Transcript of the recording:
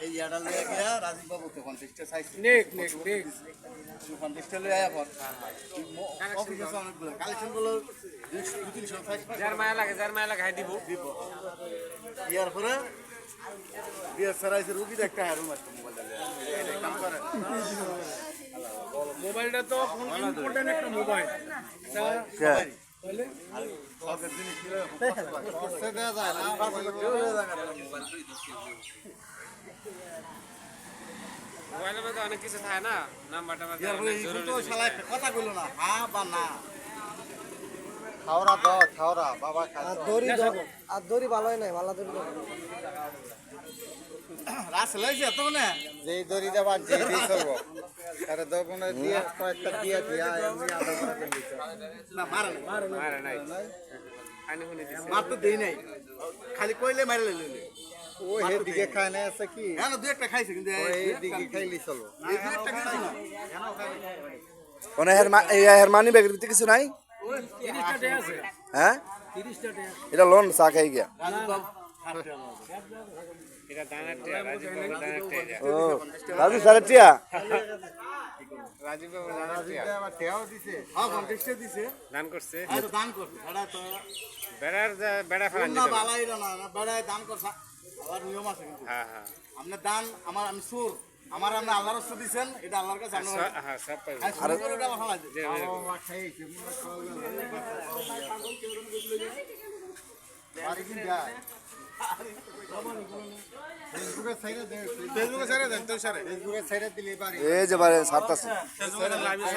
এই ইয়াটা লয়ে গিয়া রাজীব বাবু তো কন্টেস্টে চাইছে কন্টেস্টে লয়ে আয়া পর অফিসে অনেকগুলো কালেকশন গুলো 200-300 সাইজ যার মায়া লাগে হাই দিব ইয়ার পরে বিয়ার সারাইছে রুগী একটা হারুম আছে মোবাইলটা কাম করে মোবাইলটা তো ইম্পর্টেন্ট একটা মোবাইল সবের জিনিস করতে দেওয়া যায় না মোবাইলের মধ্যে অনেক কিছু থাকে না নাম্বার টাম্বার ইয়ার পরে এই তো শালা একটা কথা কইলো না হ্যাঁ বা না খাওরা বাবা আর দড়ি ভালোই নাই ভালো দড়ি রাস লাইছে তো না যেই দড়ি দেবার যেই দিয়ে চলবো তাহলে দোকানে দিয়ে কয়েকটা দিয়ে দিয়া এমনি আধা ঘন্টা দিতে না মারে নাই আনি হুনি দিছে মার তো দেই নাই খালি কইলে মারে লইলে ও হে দিকে খায় না আছে কি হ্যাঁ দুই একটা খাইছে কিন্তু ওই দিকে খাইলি চলবো এই দুই একটা খাইছে না কোনো হেরমানি ব্যাগের ভিতরে কিছু নাই হ্যাঁ এটা লোন চা খাই গিয়া এটা দানার টিয়া রাজীব বাবু দানার টিয়া ও রাজু সাড়ে টিয়া রাজীব বাবু দানার টিয়া আবার ঠেয়াও দিছে হ্যাঁ কন্টেস্টে দিছে দান করছে আর দান করছে এটা তো বেড়া ফেলান না দিতে বালাইরা না বেড়ায় দান করছে আবার নিয়ম আছে কিন্তু হ্যাঁ আপনি দান আমি সুর আমার আপনি আল্লাহর রাস্তা দিবেন এটা আল্লাহর কাছে আমরা হ্যাঁ সব পাইবে আর সুর করে এটা ভালো লাগে খাইছে মনে খাওয়া বাড়ি কিন যায় ফেসবুকে সাইডে দেন ফেসবুকে সাইডে দিলে বাড়ি এই যে বারে সাতটা লাইভে